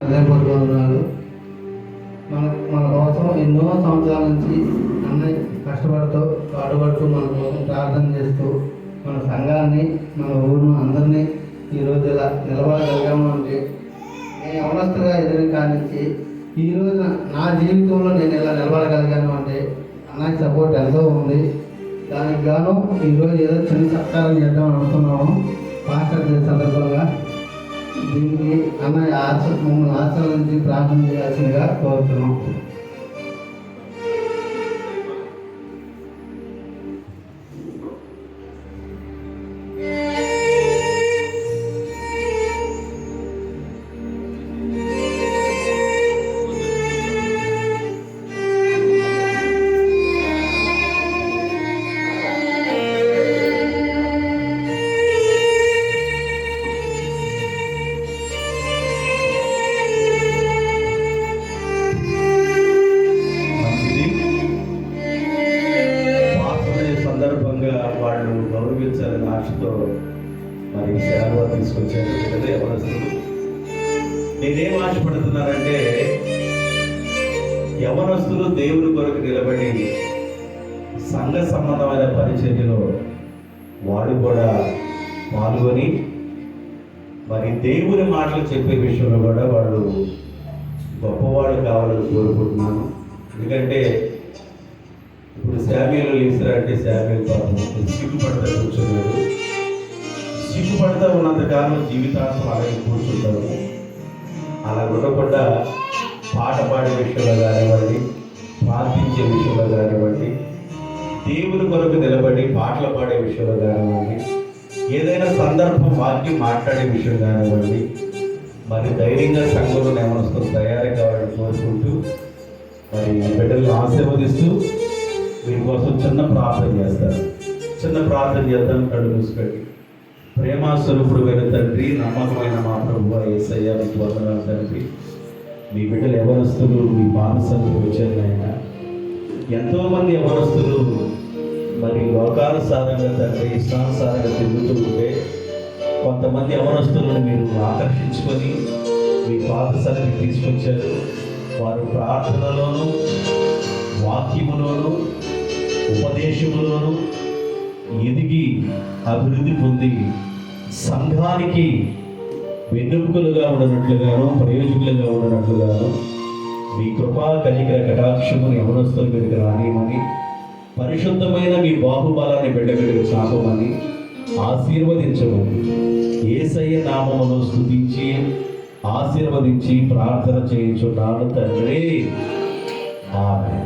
హృదయపూర్వక వందనాలు. మన కోసం ఎన్నో సంవత్సరాల నుంచి అన్నయ్య కష్టపడుతూ పాటుపడుతూ మన కోసం ప్రార్థన చేస్తూ మన సంఘాన్ని మన ఊరును అందరినీ ఈరోజు ఇలా నిలబడగలిగాము అంటే నేను యవనస్తుగా ఎదిరిన కానించి ఈరోజు నా జీవితంలో నేను ఇలా నిలబడగలిగాను అంటే అన్నయ్య సపోర్ట్ ఎంతో ఉంది. దానికి గాను ఈరోజు ఏదో చిన్న సత్కారం చేద్దామని అనుకున్నాము. పాస్టర్ డే సందర్భంగా దీనికి అన్నయ్య మమ్మల్ని ఆశీర్వదించి ప్రార్థన చేయాల్సిందిగా కోరుతున్నాం. సందర్భంగా వాళ్ళు గౌరవించాలని ఆశతో మరి సేవ తీసుకొచ్చారు కదా యవనస్తులు. నేనేం ఆశపడుతున్నానంటే యవనస్తులు దేవుని కొరకు నిలబడి సంఘ సంబంధమైన పరిచర్యలో వాడు కూడా పాల్గొని మరి దేవుని మాటలు చెప్పే విషయంలో కూడా వాళ్ళు గొప్పవాడు కావాలని కోరుకుంటున్నాను. ఎందుకంటే ఇప్పుడు శామ్యూల్ లేచారంటే శామ్యూల్ పాపం సిగ్గుపడతా కూర్చున్నాడు. సిగ్గుపడతా ఉన్నంతకాలం జీవితాంతం అలాగే కూర్చుంటారు. అలా ఉండకుండా పాట పాడే విషయంలో కానివ్వండి, ప్రార్థించే విషయంలో కానివ్వండి, దేవుని కొరకు నిలబడి పాటలు పాడే విషయంలో కానివ్వండి, ఏదైనా సందర్భం వాక్యం మాట్లాడే విషయం కానివ్వండి, మరి ధైర్యంగా సంఘంలో ఏమనొస్తుంది తయారీ కావాలని కోరుకుంటూ మరి బిడ్డలను ఆశీర్వదిస్తూ మీకోసం చిన్న ప్రార్థన చేస్తారు. చిన్న ప్రార్థన చేద్దాం. కళ్ళు మూసిపెట్టి. ప్రేమాస్వరూపుడు అయిన తండ్రి, నమ్మకమైన మా ప్రభువా యేసయ్య, మీకు వందనాలు తండ్రి. మీ బిడ్డలు యవనస్తులు మీ మానసానికి వచ్చారు ఆయన. ఎంతోమంది యవనస్తులు మరి లోకానుసారంగా తండ్రి ఇష్టానుసారంగా తిరుగుతూ ఉంటే కొంతమంది యవనస్తులను మీరు ఆకర్షించుకొని మీ పాఠశాలకు తీసుకొచ్చారు. వారు ప్రార్థనలోనూ వాక్యములోను ఉపదేశములోను ఎదిగి అభివృద్ధి పొంది సంఘానికి వెన్నెముకలుగా ఉండనట్లుగాను ప్రయోజకులుగా ఉండనట్లుగాను మీ కృపా కనికర కటాక్షమును యవనస్తుల మీదకి రానియమని, పరిశుద్ధమైన మీ బాహుబలాన్ని బిడ్డ మీదకి చాపమని ఆశీర్వదించమని యేసయ్య నామములో స్తుతించి ఆశీర్వదించి ప్రార్థన చేయించున్నాను తండ్రి. ఆమేన్.